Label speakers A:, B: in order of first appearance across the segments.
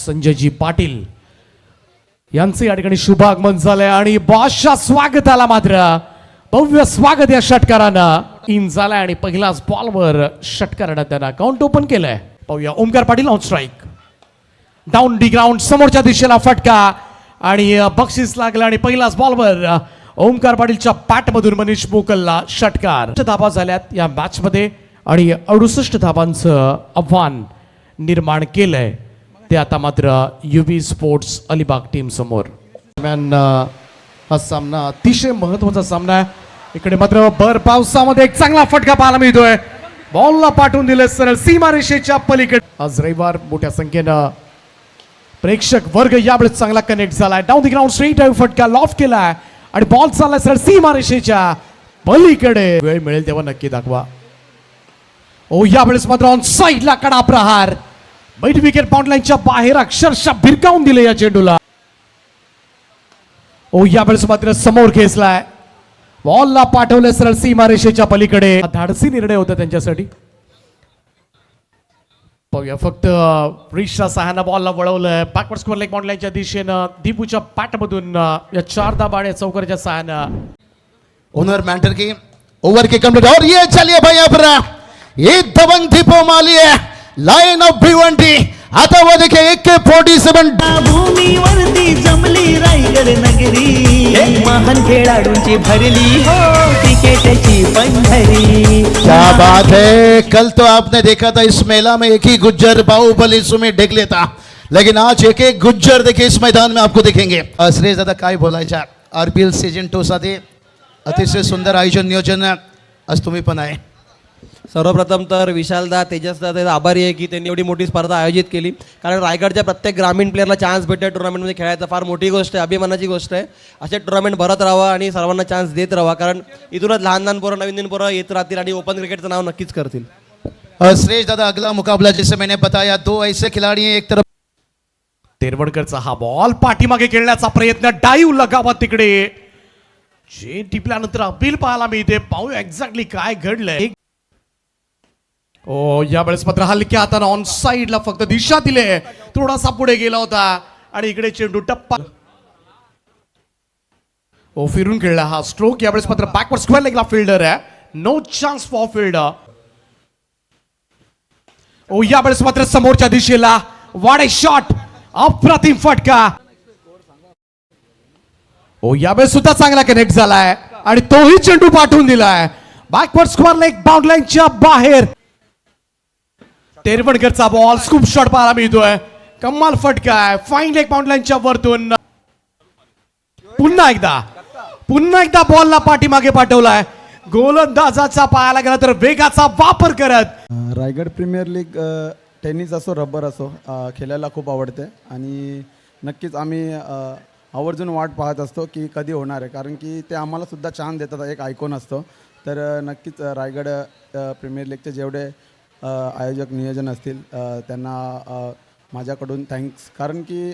A: संजयजी पाटील यांचे या ठिकाणी शुभागमन झालंय आणि बॉसच्या स्वागताला मात्र भव्य स्वागत या षटकारानं इन झालाय आणि पहिलाच बॉलवर षटकारानं त्यांना काउंट ओपन केलंय. पाहूया Omkar Patil on strike down D ground समोरच्या दिशेला फटका आणि बक्षीस लागला आणि पहिलाच बॉलवर ओमकार पाटीलच्या पॅटमधून मनीष मोकलला षटकार. धाबा झाल्यात या मॅच मध्ये आणि 68 धाबांचं आव्हान निर्माण केलंय ते आता मात्र युबी स्पोर्ट्स अलिबाग टीम समोर. हा सामना अतिशय महत्वाचा सामना आहे. इकडे मात्र भर पावसामध्ये एक चांगला फटका पाहायला मिळतोय. बॉलला पाठवून दिले सरळ सीमारेषेच्या पलीकडे. आज रविवार मोठ्या संख्येनं प्रेक्षक वर्ग यावेळेस चांगला कनेक्ट झालाय. डाऊन द ग्राउंड स्ट्रेट फटका लॉफ्ट केलाय आणि बॉल चाललाय सरळ सीमारेषेच्या पलीकडे. वेळ मिळेल तेव्हा नक्की दाखवा. ओ यावेळेस मात्र ऑन साइडला कडा प्रहार बैठ विकेट बाउंड्रीच्या बाहेर अक्षरशः भिरकावून दिले या चेंडूला. ओ यावेळेस मात्र समोर खेचलाय बॉलला पाठवले सरळ सीमारेषेच्या पलीकडे. धाडसी निर्णय होता त्यांच्यासाठी. पाहूया फक्त रिशच्या सहाय्यानं बॉलला वळवलंय बॅकवर्ड स्क्वेअर लेग बाउंड्रीच्या दिशेनं दीपूच्या पॅटमधून या 4 धाबाने चौकरच्या सहाय्यानं
B: ओनर मैंटर की ओवर के कंप्लीट और ये चलिए भाई अब ये दबंग दीपो माली है लाइन ऑफ भिवंडी. आता वो देखिए 147
C: भूमीवरती जमली रायगड नगरी महान खेळाडूंची भरली हो क्रिकेटची पंढरी.
B: क्या बात है. कल तो आपने देखा था इस मेला में एक ही गुज्जर बाहुबली सुमित ढेकले था, लेकिन आज एक एक गुज्जर देखिए इस मैदान में आपको दिखेंगे. श्रेयस दादा काय बोलायचं RPL सीजन 2 साठी अतिशय सुंदर आयोजन नियोजन आज तुम्ही पण आहे.
D: सर्वप्रथम तर विशालदा तेजसदा आभारी आहे की त्यांनी एवढी मोठी स्पर्धा आयोजित केली. कारण रायगडच्या प्रत्येक ग्रामीण प्लेअरला चान्स भेटते टुर्नामेंटमध्ये खेळायचं फार मोठी गोष्ट आहे, अभिमानाची गोष्ट आहे. असे टुर्नामेंट भरत राहावं आणि सर्वांना चान्स देत राहावा, कारण इथूनच लहान लहान पोरं नवीन पोरं येत राहतील आणि ओपन क्रिकेटचं नाव नक्कीच करतील.
B: श्रेयस दादा अगला मुकाबला जैसे मैंने बताया 2 ऐसे खिलाड़ी हैं. एक तरफ
A: तेरवडकरचा हा बॉल पाठीमागे खेळण्याचा प्रयत्न डाईव्ह लगावा तिकडे जे टिपल्यानंतर अपील पाहायला मिळते. पाहूया एक्झॅक्टली काय घडलंय. ओ यावेळेस मात्र हलक्या हाताने ऑन साइडला फक्त दिशा दिले, थोडासा पुढे गेला होता आणि इकडे चेंडू टप्पा ओ फिरून खेळला हा स्ट्रोक. यावेळेस मात्र बॅकवर्ड स्क्वेअर लेगला फिल्डर आहे, नो चान्स फॉर फिल्डर. ओ यावेळेस मात्र समोरच्या दिशेला वाडे शॉट अप्रतिम फटका. ओ यावेळेस सुद्धा चांगला कनेक्ट झालाय आणि तोही चेंडू पाठवून दिलाय बॅकवर्ड स्क्वेअर लेग बाउंड्रीच्या बाहेर. तेरवडकरचा बॉल स्कूप शॉट पाहायला मिळतोय, कमाल फटका आहे फाईन लेग बाउंड्रीच्या वरतून. पुन्हा एकदा बॉलला पाठीमागे पाठवलाय. गोलंदाजाचा पाहायला गेला तर वेगाचा वापर करत.
E: रायगड प्रीमियर लीग टेनिस असो रबर असो खेळायला खूप आवडते आणि नक्कीच आम्ही आवर्जून वाट पाहत असतो की कधी होणार आहे, कारण की ते आम्हाला सुद्धा चान्स देतात, एक आयकॉन असतो. तर नक्कीच रायगड प्रीमियर लीगचे जेवढे आयोजक नियोजन असतील त्यांना माझ्याकडून थँक्स, कारण की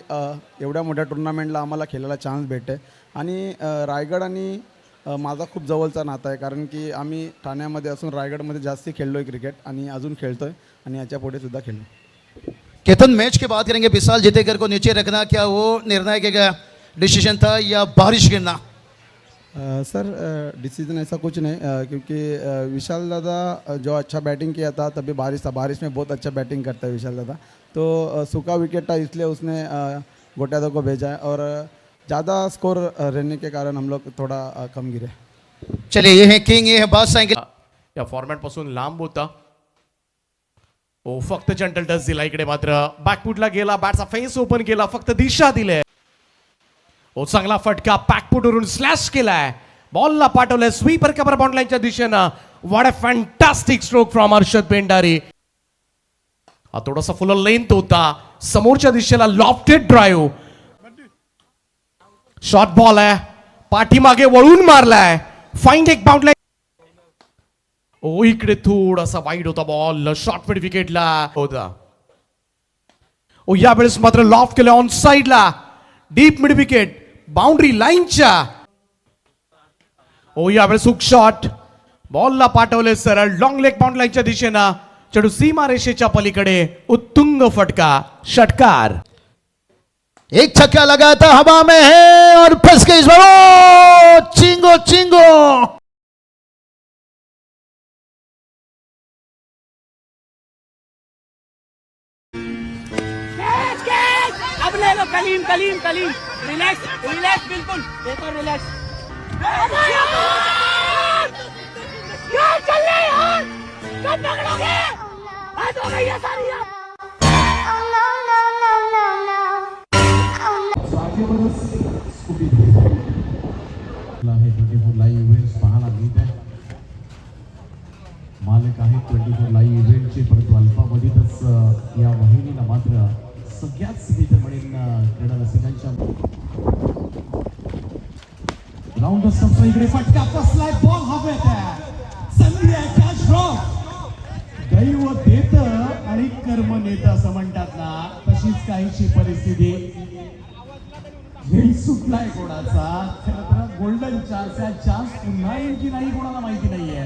E: एवढ्या मोठ्या टुर्नामेंटला आम्हाला खेळायला चान्स भेटते. आणि रायगड आणि माझा खूप जवळचा नाता आहे, कारण की आम्ही ठाण्यामध्ये असून रायगडमध्ये जास्ती खेळलो आहे क्रिकेट आणि अजून खेळतो आहे आणि याच्या पुढे सुद्धा खेळलो.
B: केतन मैच की बात करेंगे. विशाल जितेकर को नीचे रखना क्या वो निर्णायक डिसीजन था या बारिश गिरना?
E: सर डिसीजन ऐसा कुछ नहीं, क्योंकि विशाल दादा जो अच्छा बैटिंग किया था तभी बारिश था, बारिश में बहुत अच्छा बैटिंग करता है विशाल दादा. तो सूखा विकेट था इसलिए उसने गोट्यादा को भेजा है और ज़्यादा स्कोर रहने के कारण हम लोग थोड़ा कम गिरे.
B: चलिए ये है किंग, ये है बादशाह.
A: या फॉर्मॅट पासून लांब होता. ओ फक्त जंटल टच दिला. इकडे मात्र बॅकफुटला गेला, बॅटचा फेस ओपन केला, फक्त दिशा दिले. ओ चांगला फटका बॅकफुटवरून स्लॅश केलाय, बॉलला पाठवलंय स्वीपर कव्हर बाउंड्रीच्या दिशेनं. What a fantastic stroke from Harshad Pendari. हा थोडासा फुल लेंथ होता, समोरच्या दिशेला लॉफ्टेड ड्राईव्ह शॉर्ट बॉल आहे, पाठीमागे वळून मारलाय फाईन लेग बाउंड्री. ओ इकडे थोडासा वाईड होता बॉल, शॉर्ट मिड विकेटला होता. ओ यावेळेस मात्र लॉफ्ट केलं ऑन साइडला डीप मिड विकेट बाउंड्री लाईनच्या. ओ यावेळेस हुक शॉट बॉलला पाठवले सरळ लॉंग लेग बाउंड्री लाईनच्या दिशेनं. चेंडू सीमारेषेच्या पलीकडे उत्तुंग फटका षटकार.
B: एक छक्का लगा था, हवा में है और फंस गई इस बार। ओ, चिंगो चिंगो।
F: अब ले लो कलीम कलीम कलीम, रिलैक्स रिलैक्स, बिल्कुल देखो रिलैक्स। क्या चल रहा है यार, कब पकड़ोगे? आज हो गई है सारी यार।
G: आहे 24 लाईव्ह इव्हेंट्स पाहायला मिळत आहे. मालक आहेत 24 लाईव्ह इव्हेंटचे, परंतु अल्पावधीतच या वाहिनीला मात्र सगळ्याच मी तर म्हणेन क्रीडा रसिकांच्या
A: राऊंड संपला, इकडे फटका बसलाय, बॉल हवेत आहे, संधी आहे, कॅच ड्रॉप. दैव देत आणि कर्म नेत असं म्हणतात ना, तशीच काहीशी परिस्थिती. खेळ सुटलाय कोणाचा, खरं तर गोल्डन चान्स पुन्हा येईल की नाही कोणाला माहिती नाहीये.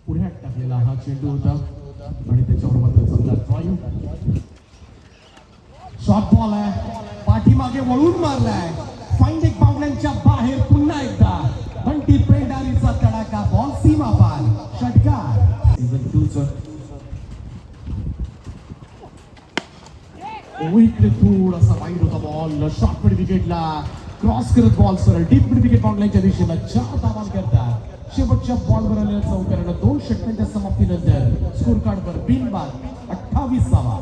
A: पुढ्यात टाकलेला हा चेंडू होता आणि त्याच्यावर मात्र चांगला ड्राईव्ह. शॉर्ट बॉल आहे, पाठीमागे वळून मारलाय, फाईन एक बाउंड्यांच्या बाहेर पुन्हा एकदा बंटी पेंडारीचा तडाखा, बॉल सीमा पार, षटकार.
G: सीझन 2 चं
A: इकडे थोडासा वाईड होता बॉल, शॉर्ट मिड विकेटला क्रॉस करत बॉल सरळ डीप मिड विकेट बाउंड्रीच्या दिशेला 4 धावा करतात. शेवटच्या बॉलवर आलेल्या चौकारानं 2 षटकांच्या समाप्तीनंतर स्कोर कार्डवर बिनबाद 28 धावा.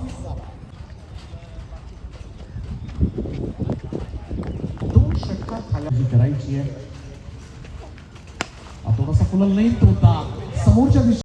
A: 2 षटकात खाली
G: करायची आहे.
A: थोडासा फुलल नाही तो समोरच्या दिशेला